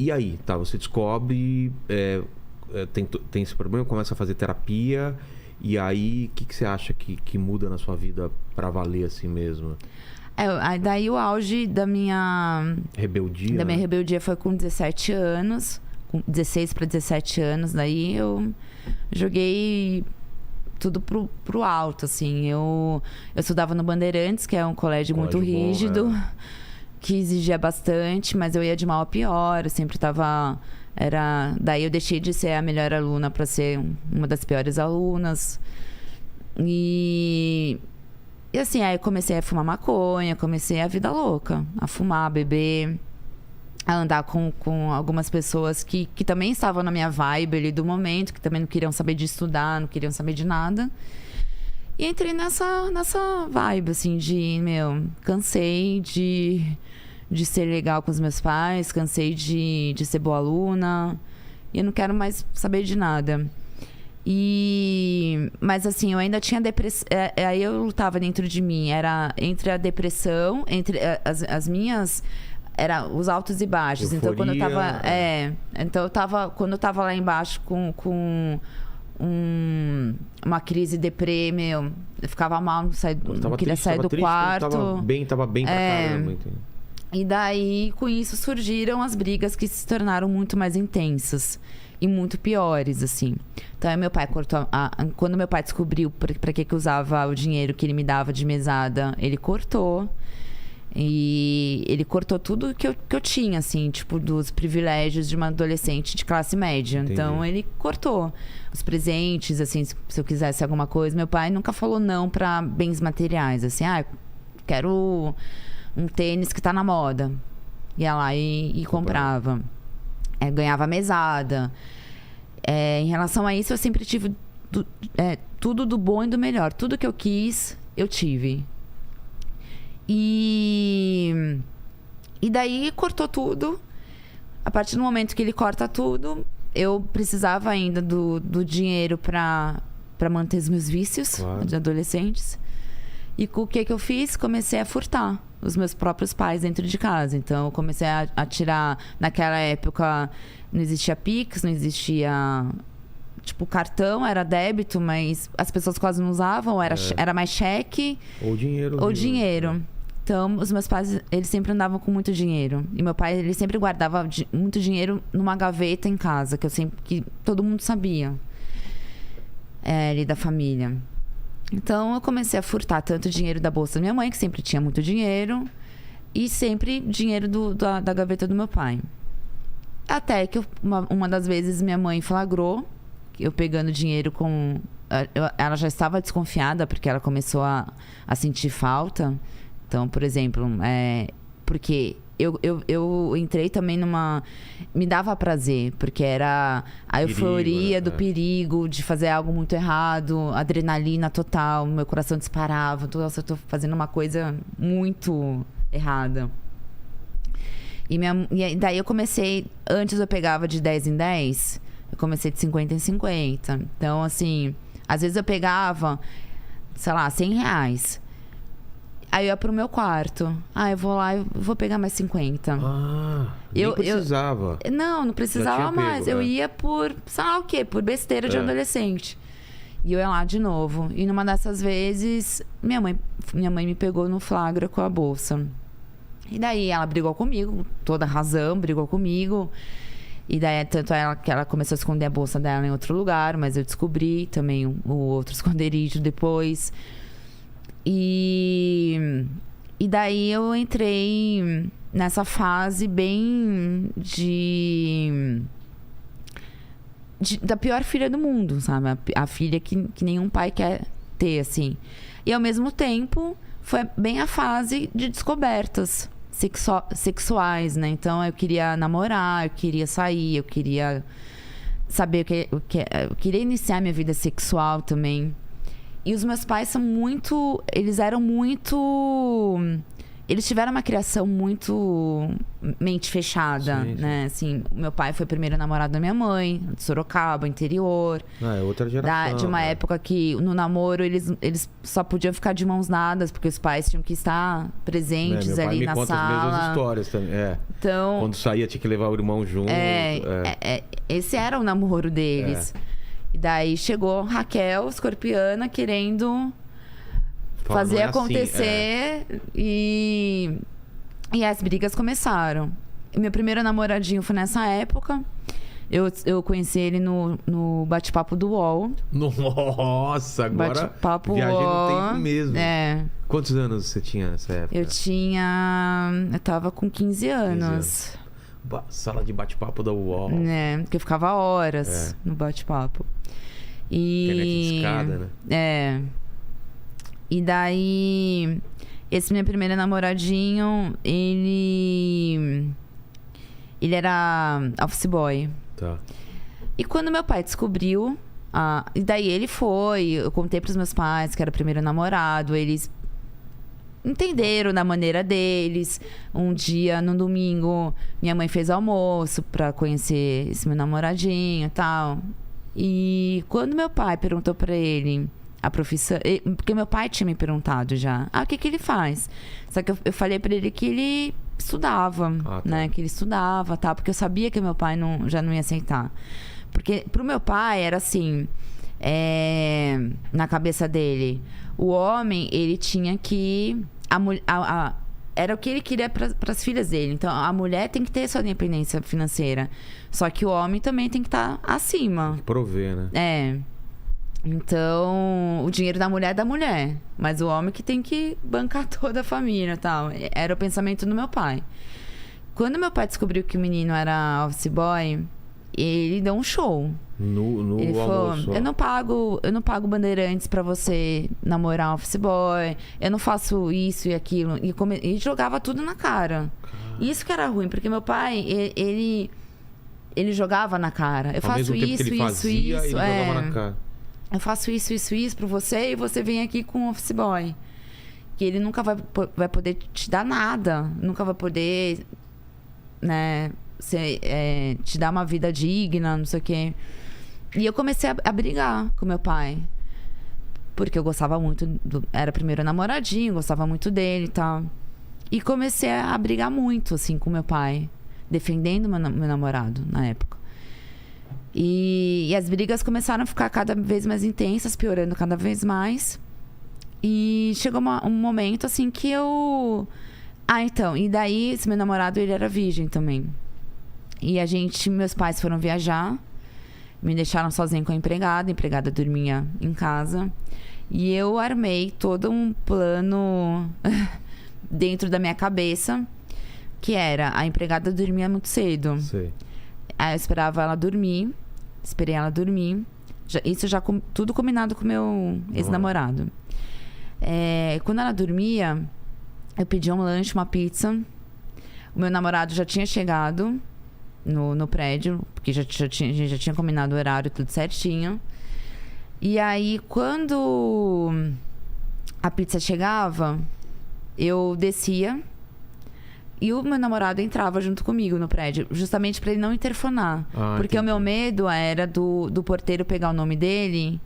E aí, tá? Você descobre, tem esse problema, começa a fazer terapia. E aí, o que você acha que muda na sua vida pra valer assim mesmo? Daí o auge da minha... Rebeldia? Da minha rebeldia foi com 17 anos. Com 16 para 17 anos. Daí eu joguei tudo pro alto, assim. Eu estudava no Bandeirantes, que é um colégio muito rígido, que exigia bastante, mas eu ia de mal a pior. Eu sempre tava... Daí eu deixei de ser a melhor aluna para ser uma das piores alunas. E assim, aí eu comecei a fumar maconha, comecei a vida louca. A fumar, a beber, a andar com algumas pessoas que também estavam na minha vibe ali do momento, que também não queriam saber de estudar, não queriam saber de nada. E entrei nessa vibe, assim, cansei de ser legal com os meus pais, cansei de ser boa aluna, e eu não quero mais saber de nada. Mas assim, eu ainda tinha depressão, aí eu lutava dentro de mim, era entre a depressão, entre as minhas, era os altos e baixos. Euforia. Então quando eu tava lá embaixo com uma crise deprê, eu ficava mal, não queria sair do quarto. Tava bem pra caramba, entendeu? E daí, com isso, surgiram as brigas que se tornaram muito mais intensas e muito piores, assim. Então, meu pai cortou... Quando meu pai descobriu pra que usava o dinheiro que ele me dava de mesada, ele cortou. E ele cortou tudo que eu tinha, assim, tipo, dos privilégios de uma adolescente de classe média. Entendi. Então, ele cortou os presentes, assim, se eu quisesse alguma coisa. Meu pai nunca falou não pra bens materiais, assim. Quero... um tênis que tá na moda. Ia lá e comprava. Ganhava mesada. Em relação a isso, eu sempre tive tudo do bom e do melhor. Tudo que eu quis, eu tive. E daí cortou tudo. A partir do momento que ele corta tudo, eu precisava ainda do dinheiro pra manter os meus vícios, claro, de adolescentes. E com o que eu fiz? Comecei a furtar os meus próprios pais dentro de casa. Então, eu comecei a tirar... Naquela época, não existia Pix, não existia... Tipo, cartão, era débito, mas as pessoas quase não usavam. Era mais cheque... Ou dinheiro. Então, os meus pais, eles sempre andavam com muito dinheiro. E meu pai, ele sempre guardava muito dinheiro numa gaveta em casa, que todo mundo sabia. Ali da família. Então, eu comecei a furtar tanto dinheiro da bolsa da minha mãe, que sempre tinha muito dinheiro, e sempre dinheiro da gaveta do meu pai. Até que uma das vezes minha mãe flagrou eu pegando dinheiro com... Ela já estava desconfiada, porque ela começou a sentir falta. Então, por exemplo, porque... Eu entrei também numa... Me dava prazer, porque era a euforia do perigo, de fazer algo muito errado, adrenalina total, meu coração disparava. Nossa, eu tô fazendo uma coisa muito errada. E daí eu comecei... Antes eu pegava de 10 em 10, eu comecei de 50 em 50. Então, assim, às vezes eu pegava, sei lá, R$100. Aí eu ia pro meu quarto. Eu vou lá e vou pegar mais 50. Nem precisava. Não precisava mais. Eu ia por, sei lá o quê, por besteira de adolescente. E eu ia lá de novo. E numa dessas vezes, minha mãe me pegou no flagra com a bolsa. E daí ela brigou comigo, toda razão, brigou comigo. E daí, tanto que ela começou a esconder a bolsa dela em outro lugar, mas eu descobri também o outro esconderijo depois. E daí eu entrei nessa fase bem da pior filha do mundo, sabe? A filha que nenhum pai quer ter, assim. E ao mesmo tempo, foi bem a fase de descobertas sexuais, né? Então eu queria namorar, eu queria sair, eu queria saber eu queria iniciar minha vida sexual também. E os meus pais eles eram muito Eles tiveram uma criação muito mente fechada, Sim, sim. né? Assim, o meu pai foi o primeiro namorado da minha mãe, de Sorocaba, interior. É outra geração. De uma época que no namoro eles só podiam ficar de mãos dadas, porque os pais tinham que estar presentes Meu pai ali me na conta as mesmas sala. histórias também. Então, Quando saía tinha que levar o irmão junto. esse era o namoro deles. E daí chegou Raquel, escorpiana, querendo Fala, fazer não é assim, acontecer e as brigas começaram. E meu primeiro namoradinho foi nessa época. Eu conheci ele no bate-papo do UOL. Nossa, agora Bate-papo viajei no UOL. tempo mesmo. Quantos anos você tinha nessa época? Eu tava com 15 anos. Sala de bate-papo da UOL. Porque eu ficava horas no bate-papo. Internet de escada, né? E daí, esse meu primeiro namoradinho, ele era office boy. Tá. E quando meu pai descobriu, e daí ele foi, eu contei pros meus pais que era o primeiro namorado, eles entenderam da maneira deles. Um dia, no domingo, minha mãe fez almoço pra conhecer esse meu namoradinho e tal. E quando meu pai perguntou pra ele a profissão, porque meu pai tinha me perguntado já, o que ele faz? Só que eu falei pra ele que ele estudava, né? Que ele estudava, tal, porque eu sabia que meu pai já não ia aceitar. Porque pro meu pai era assim, na cabeça dele, o homem, ele tinha que... era o que ele queria para as filhas dele. Então, a mulher tem que ter sua independência financeira. Só que o homem também tem que estar acima. Tem que prover, né? Então, o dinheiro da mulher é da mulher. Mas o homem que tem que bancar toda a família e tal. Era o pensamento do meu pai. Quando meu pai descobriu que o menino era office boy, ele deu um show. Ele falou, eu não pago bandeirantes pra você namorar office boy, eu não faço isso e aquilo. E jogava tudo na cara. Isso que era ruim, porque meu pai, ele jogava na cara. Eu faço isso, ele fazia, isso. Ele jogava na cara. Eu faço isso pra você e você vem aqui com office boy. Que ele nunca vai poder te dar nada. Nunca vai poder, né, te dar uma vida digna, não sei o quê. E eu comecei a brigar com meu pai. Porque eu gostava muito era o primeiro namoradinho, gostava muito dele e tal. E comecei a brigar muito, assim, com meu pai. Defendendo meu namorado, na época. E as brigas começaram a ficar cada vez mais intensas, piorando cada vez mais. E chegou um momento, assim, que eu... então, e daí, esse meu namorado, ele era virgem também. E meus pais foram viajar, me deixaram sozinha com a empregada dormia em casa. E eu armei todo um plano dentro da minha cabeça, que era, a empregada dormia muito cedo. Sei. Aí eu esperava ela dormir, esperei ela dormir. Isso já tudo combinado com meu ex-namorado. Quando ela dormia, eu pedi um lanche, uma pizza. O meu namorado já tinha chegado no prédio, porque a gente já tinha combinado o horário, tudo certinho. E aí, quando a pizza chegava, eu descia e o meu namorado entrava junto comigo no prédio, justamente para ele não interfonar. Porque o meu medo era do porteiro pegar o nome dele,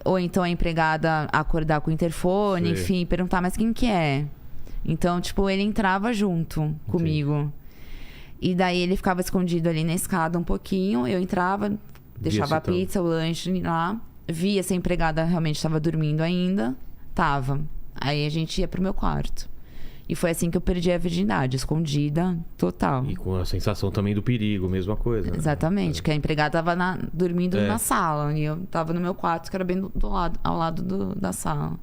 ou então a empregada acordar com o interfone, enfim, perguntar, mas quem que é? Então, tipo, ele entrava junto comigo. E daí ele ficava escondido ali na escada um pouquinho, eu entrava, deixava a pizza, o lanche lá, via se a empregada realmente estava dormindo ainda, tava. Aí a gente ia pro meu quarto. E foi assim que eu perdi a virgindade, escondida, total. E com a sensação também do perigo, mesma coisa. Né? Exatamente, que a empregada tava dormindo na sala. E eu tava no meu quarto, que era bem ao lado da sala.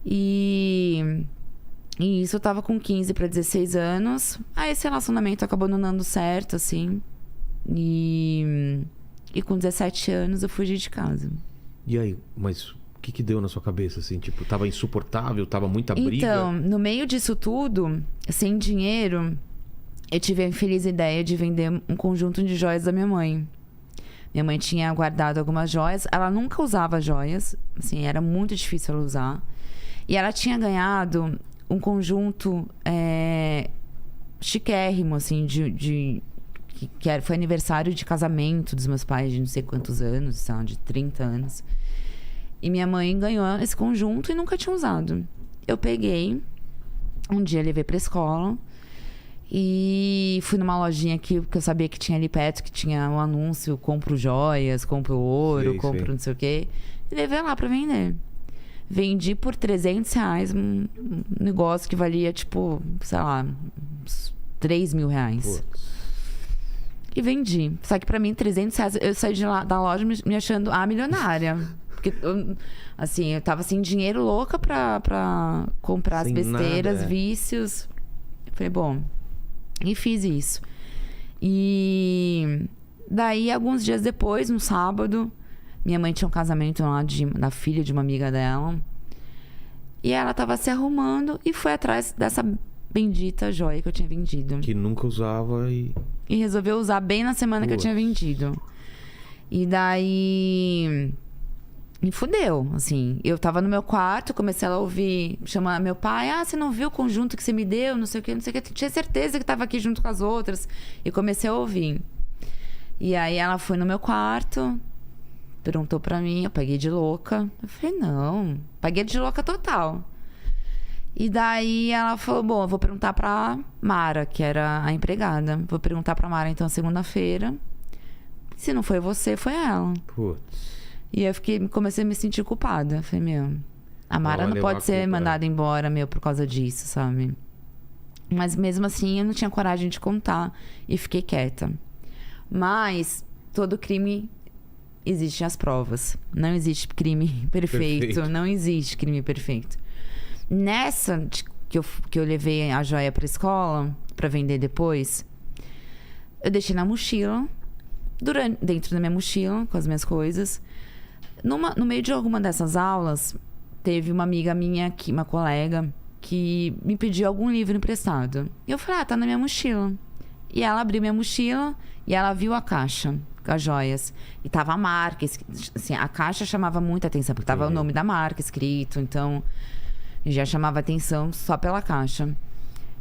E isso eu tava com 15 para 16 anos. Aí esse relacionamento acabou não dando certo, assim. E com 17 anos eu fugi de casa. E aí, mas... O que deu na sua cabeça, assim? Tipo, tava insuportável, tava muita briga? Então, no meio disso tudo, sem dinheiro, eu tive a infeliz ideia de vender um conjunto de joias da minha mãe. Minha mãe tinha guardado algumas joias. Ela nunca usava joias. Assim, era muito difícil ela usar. E ela tinha ganhado um conjunto chiquérrimo, assim, foi aniversário de casamento dos meus pais de não sei quantos anos, sei lá, de 30 anos. E minha mãe ganhou esse conjunto e nunca tinha usado. Eu peguei, um dia levei pra escola e fui numa lojinha que eu sabia que tinha ali perto, que tinha um anúncio: compro joias, compro ouro, compro não sei o quê. E levei lá pra vender. Vendi por R$300 um negócio que valia, tipo, sei lá, uns R$3.000. Putz. E vendi. Só que pra mim, R$300, eu saí da loja me achando a milionária. Porque, assim, eu tava sem dinheiro, louca pra comprar sem as besteiras, nada, vícios. Eu falei, bom, e fiz isso. E daí, alguns dias depois, no sábado, minha mãe tinha um casamento lá da filha de uma amiga dela. E ela tava se arrumando e foi atrás dessa bendita joia que eu tinha vendido. Que nunca usava e resolveu usar bem na semana que eu tinha vendido. E daí me fudeu, assim. Eu tava no meu quarto, comecei a ouvir, chamar meu pai: você não viu o conjunto que você me deu? Não sei o que, não sei o que. Tinha certeza que tava aqui junto com as outras. E comecei a ouvir. E aí ela foi no meu quarto, perguntou pra mim, eu paguei de louca. Eu falei, não, paguei de louca total. E daí ela falou, bom, eu vou perguntar pra Mara, que era a empregada. Vou perguntar pra Mara, então, segunda-feira. Se não foi você, foi ela. Putz. E eu comecei a me sentir culpada. Falei, meu, a Mara não pode ser mandada embora, por causa disso, sabe? Mas mesmo assim, eu não tinha coragem de contar e fiquei quieta. Mas todo crime existem as provas. Não existe crime perfeito. Não existe crime perfeito. Nessa que eu levei a joia pra escola, pra vender depois, eu deixei na mochila, dentro da minha mochila, com as minhas coisas. No meio de alguma dessas aulas, teve uma amiga minha, uma colega, que me pediu algum livro emprestado. E eu falei, tá na minha mochila. E ela abriu minha mochila e ela viu a caixa com as joias. E tava a marca, assim, a caixa chamava muita atenção, porque tava o nome da marca escrito, então já chamava atenção só pela caixa.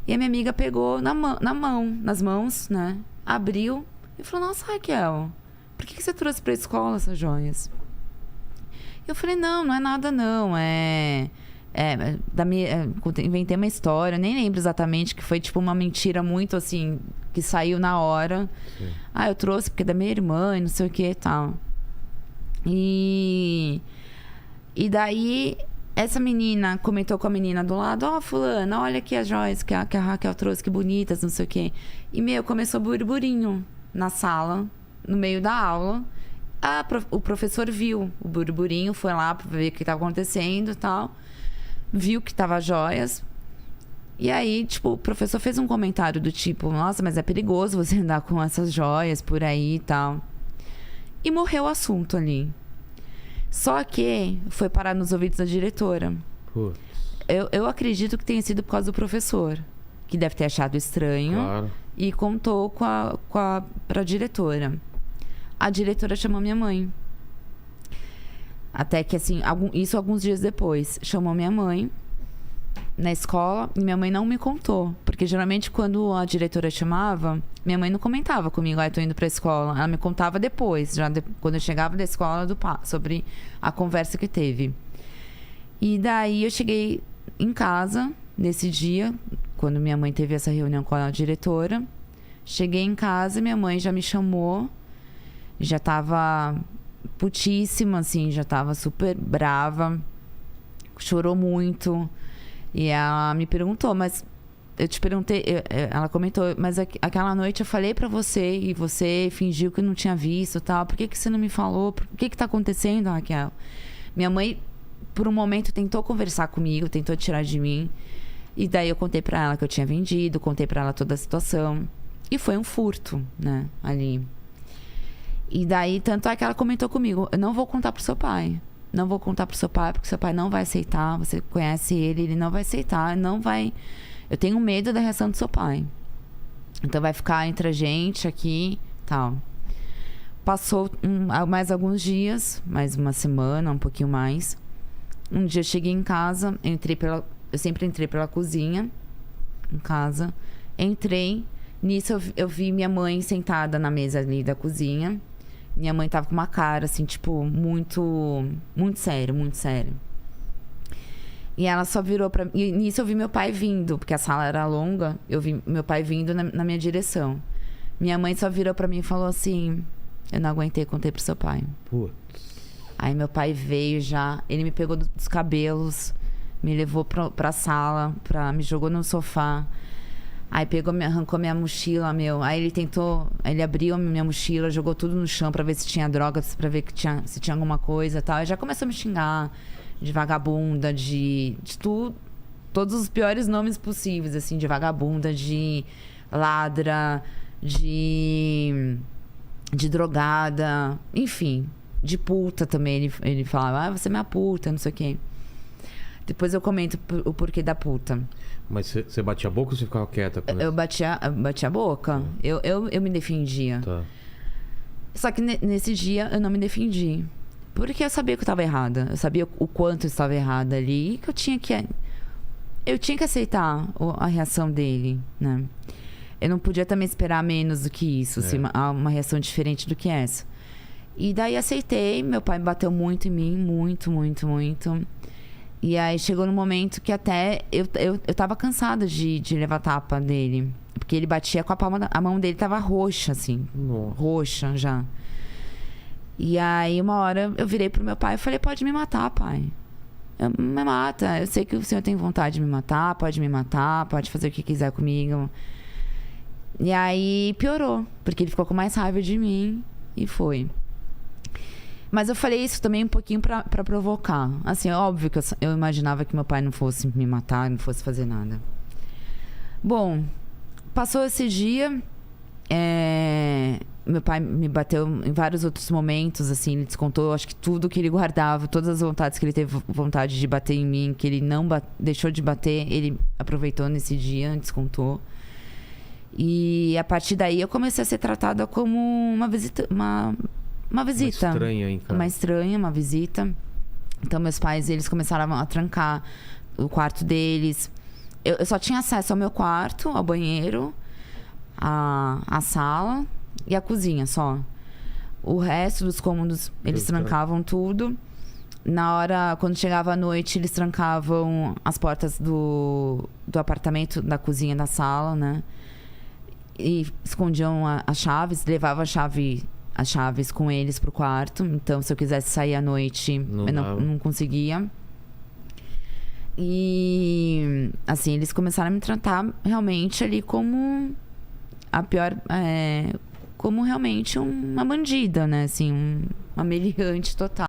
E a minha amiga pegou nas mãos, né? Abriu e falou, nossa, Raquel, por que você trouxe pra escola essas joias? Eu falei, não é nada não, inventei uma história, nem lembro exatamente, que foi tipo uma mentira muito assim, que saiu na hora. Sim. Eu trouxe porque é da minha irmã e não sei o que e tal. E daí essa menina comentou com a menina do lado, fulana, olha aqui as joias que a Raquel trouxe, que bonitas, não sei o quê. E, começou burburinho na sala, no meio da aula. O professor viu o burburinho, foi lá pra ver o que estava acontecendo e tal. Viu que tava joias. E aí, tipo, o professor fez um comentário do tipo, nossa, mas é perigoso você andar com essas joias por aí e tal. E morreu o assunto ali. Só que foi parar nos ouvidos da diretora. Putz. Eu acredito que tenha sido por causa do professor, que deve ter achado estranho. Claro. E contou pra diretora. A diretora chamou minha mãe. Até que, assim, isso alguns dias depois. Chamou minha mãe na escola e minha mãe não me contou. Porque geralmente quando a diretora chamava, minha mãe não comentava comigo, tô indo pra escola. Ela me contava depois, quando eu chegava da escola sobre a conversa que teve. E daí eu cheguei em casa nesse dia, quando minha mãe teve essa reunião com a diretora. Cheguei em casa, minha mãe já me chamou, já tava putíssima, assim, já tava super brava, chorou muito. E ela me perguntou, mas eu te perguntei, ela comentou, mas aquela noite eu falei pra você e você fingiu que não tinha visto e tal, por que você não me falou? O que tá acontecendo, Raquel? Minha mãe, por um momento, tentou conversar comigo, tentou tirar de mim, e daí eu contei pra ela que eu tinha vendido, contei pra ela toda a situação, e foi um furto, né, ali. E daí, tanto é que ela comentou comigo, eu não vou contar pro seu pai. Não vou contar pro seu pai, porque seu pai não vai aceitar. Você conhece ele não vai aceitar, não vai... Eu tenho medo da reação do seu pai. Então vai ficar entre a gente aqui, tal. Passou mais alguns dias, mais uma semana, um pouquinho mais. Um dia eu cheguei em casa, entrei Eu sempre entrei pela cozinha, em casa. Entrei, nisso eu vi minha mãe sentada na mesa ali da cozinha. Minha mãe tava com uma cara, assim, tipo, muito sério, muito sério. E ela só virou pra mim. E nisso eu vi meu pai vindo, porque a sala era longa. Eu vi meu pai vindo na minha direção. Minha mãe só virou pra mim e falou assim: eu não aguentei, contei pro seu pai. Putz. Aí meu pai veio já, ele me pegou dos cabelos, me levou pra sala, me jogou no sofá. Aí arrancou minha mochila, meu. Aí ele abriu a minha mochila, jogou tudo no chão pra ver se tinha drogas, pra ver se tinha alguma coisa e tal. Aí já começou a me xingar de vagabunda, de tudo, todos os piores nomes possíveis, assim, de vagabunda, de ladra, de drogada, enfim, de puta também. Ele falava, você é minha puta, não sei o quê. Depois eu comento o porquê da puta. Mas você batia a boca ou você ficava quieta? Eu batia a boca. Eu me defendia. Tá. Só que nesse dia eu não me defendi. Porque eu sabia que eu estava errada. Eu sabia o quanto eu estava errada ali. E que eu tinha que aceitar a reação dele, né? Eu não podia também esperar menos do que isso. Assim, uma reação diferente do que essa. E daí aceitei. Meu pai bateu muito em mim. Muito, muito, muito. E aí chegou no momento que até eu tava cansada de levar tapa dele. Porque ele batia com a palma a mão dele tava roxa, assim. Nossa. Roxa já. E aí uma hora eu virei pro meu pai e falei, pode me matar, pai. Me mata. Eu sei que o senhor tem vontade de me matar, pode fazer o que quiser comigo. E aí piorou, porque ele ficou com mais raiva de mim e foi. Mas eu falei isso também um pouquinho pra provocar. Assim, é óbvio que eu imaginava que meu pai não fosse me matar, não fosse fazer nada. Bom, passou esse dia. Meu pai me bateu em vários outros momentos, assim. Ele descontou, acho que tudo que ele guardava, todas as vontades que ele teve vontade de bater em mim, que ele não deixou de bater, ele aproveitou nesse dia, descontou. E a partir daí eu comecei a ser tratada como uma visita. Uma visita. Uma estranha, uma visita. Então, meus pais, eles começaram a trancar o quarto deles. Eu só tinha acesso ao meu quarto, ao banheiro, à sala e à cozinha, só. O resto dos cômodos, eles trancavam tudo. Na hora, quando chegava a noite, eles trancavam as portas do apartamento, da cozinha, da sala, né? E escondiam as chaves, levavam as chaves com eles pro quarto. Então, se eu quisesse sair à noite, eu não conseguia. E, assim, eles começaram a me tratar realmente ali como a pior... como realmente uma bandida, né? Assim, uma meliante total.